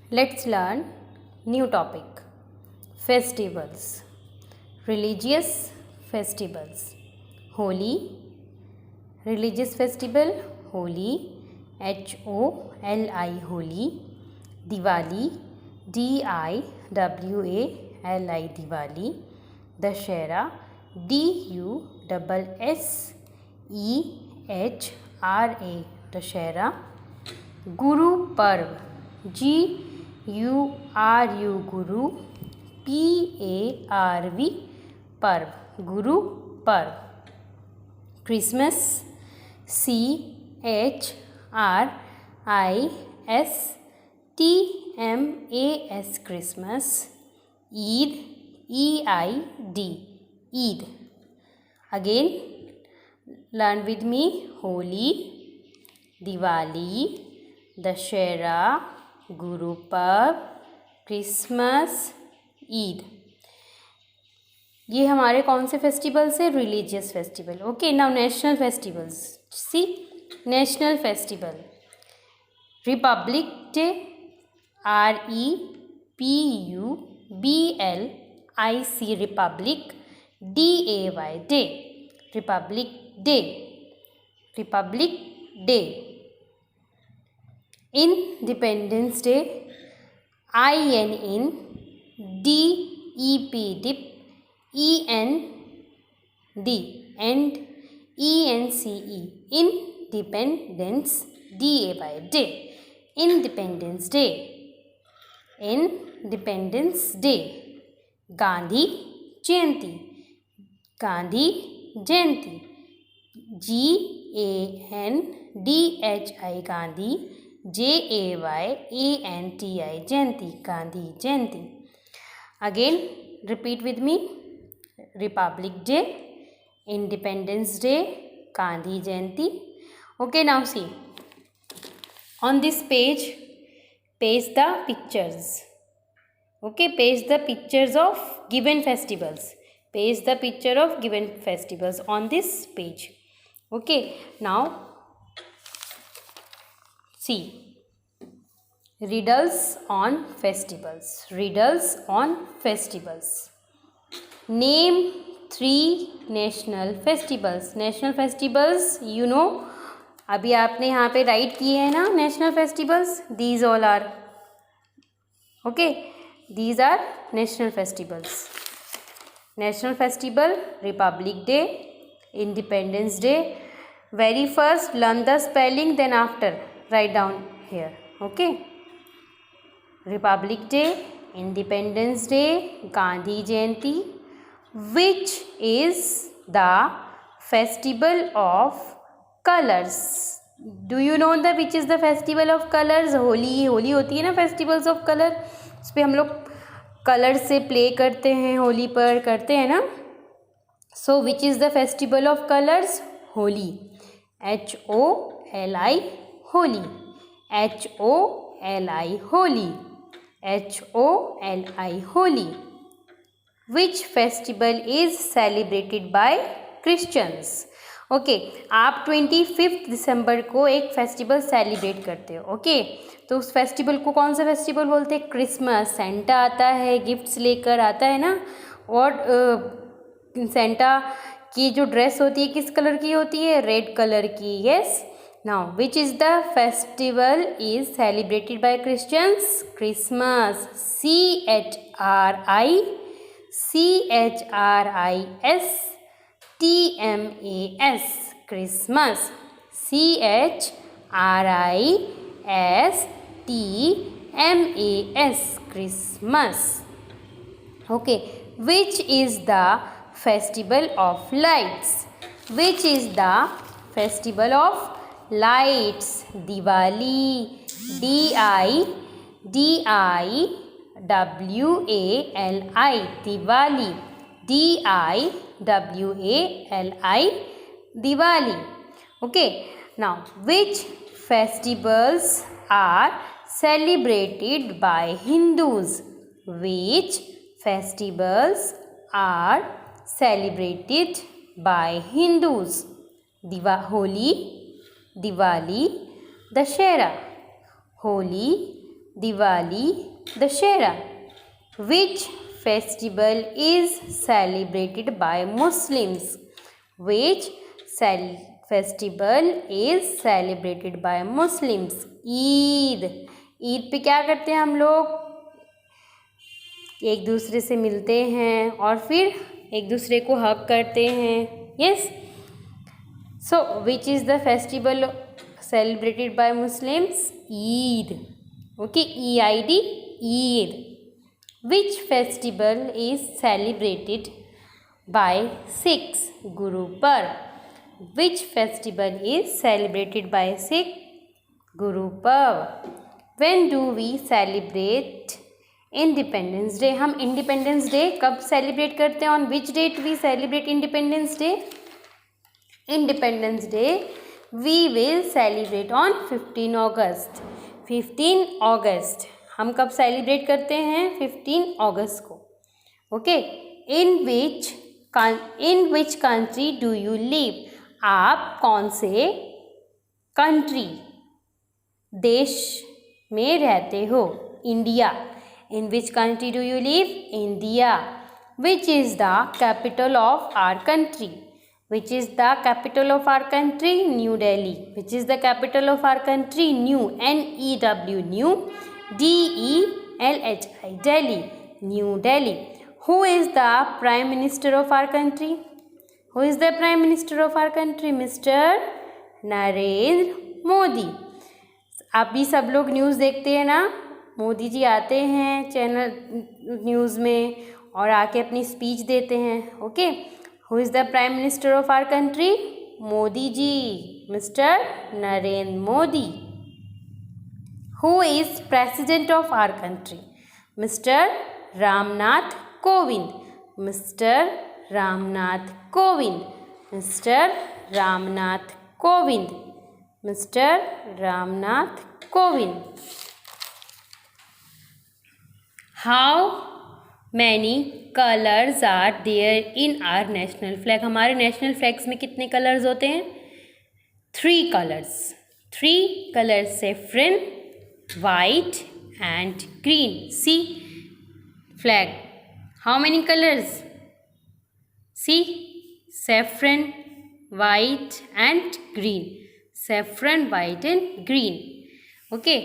Let's learn new topic. Festivals. Religious festivals. Holi. Religious festival. Holi. HOLI. Holi. Diwali. DIWALI. Diwali. Dashera. DUSSEHRA. Dashera. Guru Parv. GURU. Guru. PARV. Parv. Guru Parv. Christmas. CHRISTMAS. Christmas. Eid. EID. Eid. Again, learn with me. Holi, Diwali, Dashera, Guru Parv, Christmas, Eid. ये हमारे कौन से festivals है? Religious festival. Okay, now national festivals. See, national festival. Republic day. REPUBLIC. Republic. DAY. Day. Republic day. Republic day. Independence day. INDEP. DIP. END. END. ENCE. Independence. DAY. Day. Independence Day. Independence Day. Gandhi Jayanti. Gandhi Jayanti. GANDHI. Gandhi. JAYANTI. Jayanti. Gandhi Jayanti. Again, repeat with me. Republic Day, Independence Day, Gandhi Jayanti. Okay, now see. On this page, paste the pictures. Okay, paste the pictures of given festivals. Paste the picture of given festivals on this page. Okay, now see. Riddles on festivals. Riddles on festivals. Name 3 national festivals. National festivals, you know, अभी आपने यहाँ पे right किए हैं ना national festivals. These all are okay. These are national festivals. National festival, republic day, independence day. Very first learn the spelling, then after write down here. Okay. Republic day, independence day, Gandhi Jayanti. Which is the festival of colors? Do you know the which is the festival of colors? Holi. Holi होती है ना festivals of color. उस पर हम लोग colour से play करते हैं, होली पर करते हैं ना. So which is the festival of colors? Holi. HOLI. Holi. HOLI. Holi. HOLI. Holi. Which festival is celebrated by Christians? Okay, आप 25 दिसंबर को एक फेस्टिवल सेलिब्रेट करते हो. ओके, तो उस फेस्टिवल को कौन सा फेस्टिवल बोलते हैं? क्रिसमस. सेंटा आता है, गिफ्ट्स लेकर आता है ना. और सेंटा की जो ड्रेस होती है किस कलर की होती है? रेड कलर की. Yes. Now which is the festival is celebrated by Christians? Christmas. CHRISTMAS. Christmas. CHRISTMAS. Christmas. Okay. Which is the festival of lights? Which is the festival of lights? Diwali. DIWALI. Diwali. DIWALI. Diwali. Okay. Now, which festivals are celebrated by Hindus? Which festivals are celebrated by Hindus? Holi, Diwali, Dashera. Holi, Diwali, Dashera. Which festival is celebrated by Muslims? Which festival is celebrated by Muslims? Eid. Eid पे क्या करते हैं हम लोग? एक दूसरे से मिलते हैं और फिर एक दूसरे को हग करते हैं. Yes. So which is the festival celebrated by Muslims? Eid. Okay, EID, Eid. Which festival is celebrated by Sikhs? Guru Parv. Which festival is celebrated by Sikh? Guru Parv. When do we celebrate Independence Day? हम Independence Day कब celebrate करते हैं? On which date we celebrate Independence Day? Independence Day we will celebrate on 15 August. 15 August हम कब celebrate करते हैं? 15 अगस्त को. Okay. In which country do you live? आप कौन से कंट्री देश में रहते हो? India. In which country do you live? India. Which is the capital of our country? Which is the capital of our country? New Delhi. Which is the capital of our country? New, N-E-W, New, D-E-L-H-I, Delhi, New Delhi. Who is the Prime Minister of our country? Who is the Prime Minister of our country? Mr. Narendra Modi. आप भी सब लोग news देखते हैं ना? मोदी जी आते हैं channel news में और आके अपनी स्पीच देते हैं. Okay. Who is the Prime Minister of our country? Modi ji, Mr. Narendra Modi. Who is President of our country? Mr. Ramnath Kovind. Mr. Ramnath Kovind. Mr. Ramnath Kovind. Mr. Ramnath Kovind. How many colours are there in our national flag? हमारे national flags में कितने colours होते हैं? 3 colours. 3 colours, saffron, white and green. See flag. How many colours? See saffron, white and green. Saffron, white and green. Okay.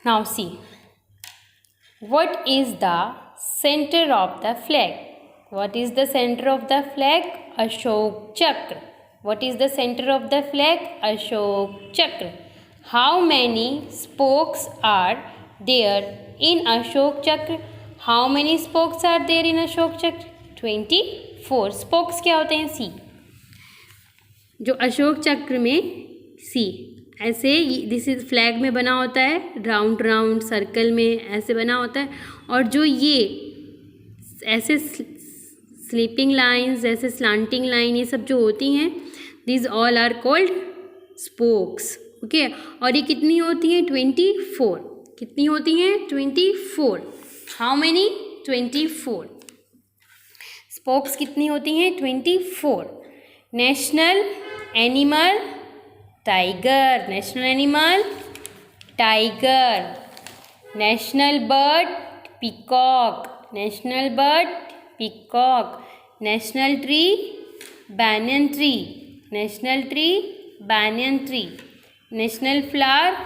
Now see what is the center of the flag? What is the center of the flag? Ashok Chakra. What is the center of the flag? Ashok Chakra. How many spokes are there in Ashok Chakra? How many spokes are there in Ashok Chakra? 24. spokes क्या होते हैं? सी. जो अशोक चक्र में सी ऐसे this is flag में बना होता है, राउंड राउंड सर्कल में ऐसे बना होता है. और जो ये ऐसे स्लीपिंग लाइंस, ऐसे स्लांटिंग लाइन, ये सब जो होती हैं, this all are called spokes. Okay. और ये कितनी होती हैं? 24. कितनी होती हैं? 24. How many? 24. स्पोक्स कितनी होती हैं? 24. National animal tiger. National animal tiger. National bird peacock. National bird peacock. National tree banyan tree. National tree banyan tree. National flower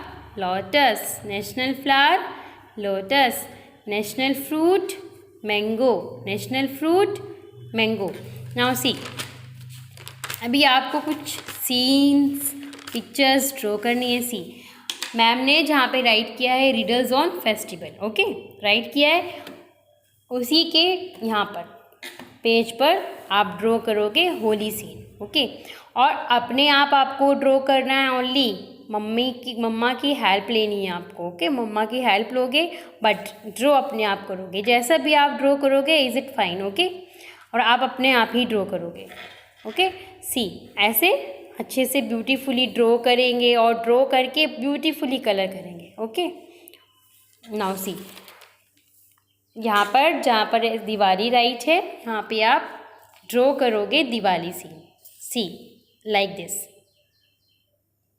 lotus. National flower lotus. National fruit mango. National fruit mango. Now see, अभी आपको कुछ scenes, pictures draw करनी है. सी ma'am ने जहाँ पे right किया है riddles on festival. Okay, right किया है. उसी के यहाँ पर पेज पर आप ड्रॉ करोगे होली सीन. ओके. और अपने आप आपको ड्रॉ करना है. ओनली मम्मा की हेल्प लेनी है आपको. ओके, मम्मा की हेल्प लोगे बट ड्रॉ अपने आप करोगे. जैसा भी आप ड्रॉ करोगे इज़ इट फाइन. ओके. और आप अपने आप ही ड्रॉ करोगे. ओके. सी ऐसे अच्छे से ब्यूटीफुली ड्रॉ करेंगे और ड्रॉ करके ब्यूटीफुली कलर करेंगे. ओके. नाउ सी, यहाँ पर जहाँ पर दिवाली राइट है, यहाँ पे आप ड्रॉ करोगे Diwali scene. See like this.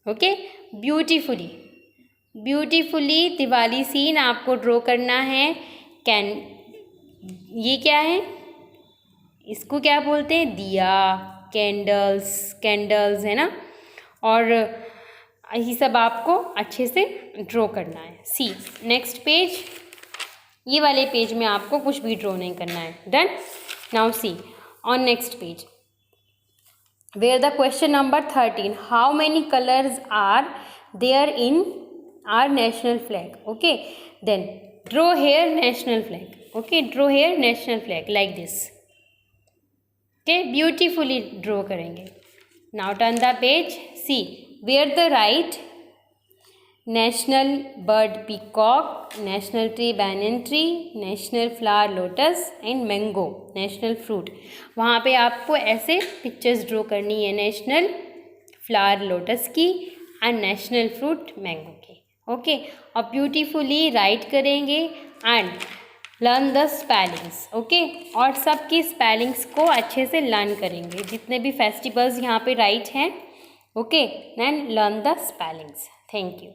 Okay, beautifully. Beautifully Diwali scene आपको ड्रॉ करना है। ये क्या है, इसको क्या बोलते हैं, दिया, कैंडल्स है ना, और यही सब आपको अच्छे से ड्रॉ करना है। सी नेक्स्ट पेज, ये वाले पेज में आपको कुछ भी ड्रॉ नहीं करना है। Done. Now see on next page where the question number 13, how many colors are there in our national flag? Okay, then draw here national flag. Okay, draw here national flag like this. Okay, beautifully draw करेंगे. Now turn the page. See where the right national bird peacock, national tree banyan tree, national flower lotus and mango, national fruit. वहाँ पे आपको ऐसे pictures draw करनी है, national flower lotus की and national fruit mango की। Okay, और beautifully right करेंगे and learn the spellings. Okay, और सबकी स्पेलिंग्स को अच्छे से लर्न करेंगे, जितने भी फेस्टिवल्स यहाँ पे राइट हैं। Okay, then learn the spellings. Thank you.